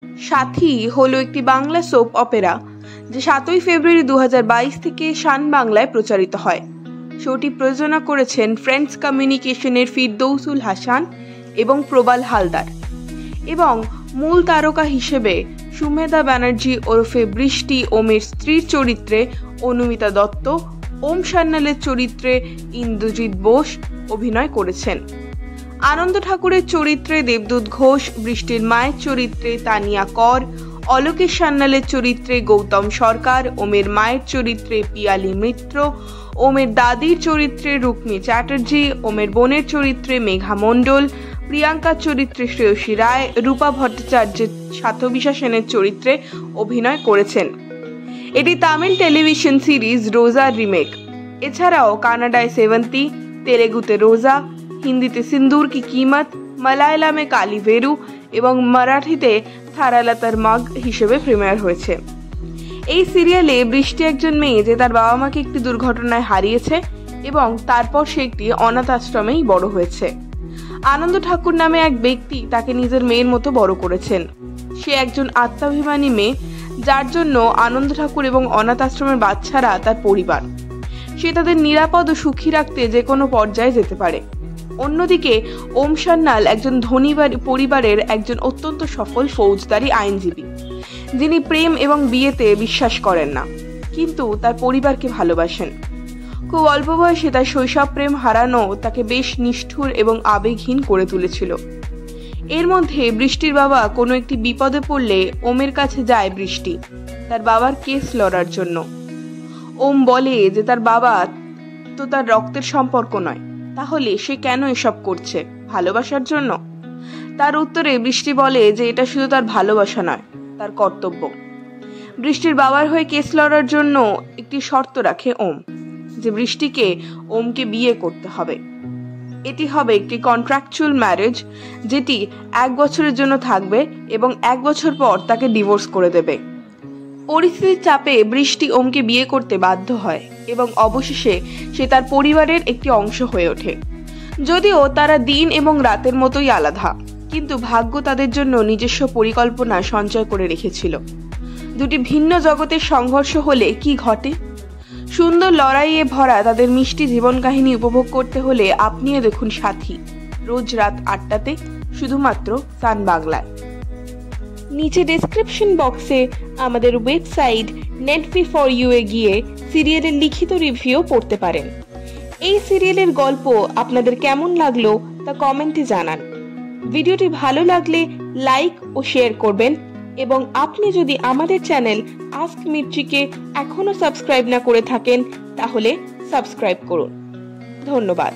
সাথী হলো একটি Bangla soap Opera যে 7ই ফেব্রুয়ারি 2022 থেকে শান বাংলায় প্রচারিত হয়। শোটি প্রযোজনা করেছেন ফ্রেন্ডস কমিউনিকেশনের ফিরদৌসুল হাসান এবং প্রবাল হালদার, এবং মূল তারকা হিসেবে সুমেধা ব্যানার্জি ওরফে বৃষ্টি ওমের স্ত্রীর চরিত্রে অনুমিতা দত্ত, ওম সান্যালের চরিত্রে ইন্দ্রজিৎ বোস অভিনয় করেছেন। আনন্দ ঠাকুরের চরিত্রে দেবদূত ঘোষ, বৃষ্টির মায়ের চরিত্রে তানিয়া কর, অলোকেশ সান্যালের চরিত্রে গৌতম সরকার, ওমের মায়ের চরিত্রে পিয়ালি মিত্র, ওমের দাদির চরিত্রে রুক্মী চ্যাটার্জি, ওমের বোনের চরিত্রে মেঘা মণ্ডল, প্রিয়াঙ্কার চরিত্রে শ্রেয়সী রায়, রূপা ভট্টাচার্যের সাথবিশা সেনের চরিত্রে অভিনয় করেছেন। এটি তামিল টেলিভিশন সিরিজ রোজার রিমেক। এছাড়াও কানাডায় সেবন্তী, তেলেগুতে রোজা, হিন্দিতে সিন্দুর কি কিমত, মালায়ালামে কালী ভেরু এবং মারাঠিতে থারালাতার মাগ হিসেবে প্রিমিয়ার হয়েছে। এই সিরিয়ালে বৃষ্টি একজন মেয়ে যে তার বাবা মাকে একটি দুর্ঘটনায় হারিয়েছে এবং তারপর সে একটি অনাথ আশ্রমেই বড় হয়েছে। আনন্দ ঠাকুর নামে এক ব্যক্তি তাকে নিজের মেয়ের মতো বড় করেছেন। সে একজন আত্মাভিমানী মেয়ে, যার জন্য আনন্দ ঠাকুর এবং অনাথ আশ্রমের বাচ্চারা তার পরিবার। সে তাদের নিরাপদ ও সুখী রাখতে যে কোনো পর্যায়ে যেতে পারে। অন্যদিকে ওম সান্যাল একজন ধনী পরিবারের একজন অত্যন্ত সফল ফৌজদারি আইনজীবী, যিনি প্রেম এবং বিয়েতে বিশ্বাস করেন না, কিন্তু তার পরিবারকে ভালোবাসেন। খুব অল্প বয়সে তার শৈশব প্রেম হারানো তাকে বেশ নিষ্ঠুর এবং আবেগহীন করে তুলেছিল। এর মধ্যে বৃষ্টির বাবা কোনো একটি বিপদে পড়লে ওমের কাছে যায় বৃষ্টি তার বাবার কেস লড়ার জন্য। ওম বলে যে তার বাবা তো তার রক্তের সম্পর্ক নয়, তাহলে সে কেন এসব করছে, ভালোবাসার জন্য? তার উত্তরে বৃষ্টি বলে যে এটা শুধু তার ভালোবাসা নয়, তার কর্তব্য। বৃষ্টির বাবার হয়ে কেস লড়ার জন্য একটি শর্ত রাখে ওম, যে বৃষ্টিকে ওমকে বিয়ে করতে হবে। এটি হবে একটি কন্ট্রাকচুয়াল ম্যারেজ, যেটি 1 বছরের জন্য থাকবে এবং 1 বছর পর তাকে ডিভোর্স করে দেবে। পরিস্থিতির চাপে বৃষ্টি ওমকে বিয়ে করতে বাধ্য হয় এবং অবশেষে সে তার পরিবারের একটি অংশ হয়ে ওঠে। যদিও তারা দিন এবং রাতের মতোই আলাদা, কিন্তু ভাগ্য তাদের জন্য নিজস্ব পরিকল্পনা সঞ্চয় করে রেখেছিল। দুটি ভিন্ন জগতের সংঘর্ষ হলে কি ঘটে? সুন্দর লড়াইয়ে ভরা তাদের মিষ্টি জীবন কাহিনী উপভোগ করতে হলে আপনিও দেখুন সাথী, রোজ রাত 8টাতে শুধুমাত্র সান বাংলায়। নিচে ডেসক্রিপশন বক্সে আমাদের ওয়েবসাইট netvi4u এ গিয়ে সিরিয়ালের লিখিত রিভিউ পড়তে পারেন। এই সিরিয়ালের গল্প আপনাদের কেমন লাগলো তা কমেন্টে জানান। ভিডিওটি ভালো লাগলে লাইক ও শেয়ার করবেন, এবং আপনি যদি আমাদের চ্যানেল আস্ক মির্চিকে এখনো সাবস্ক্রাইব না করে থাকেন তাহলে সাবস্ক্রাইব করুন। ধন্যবাদ।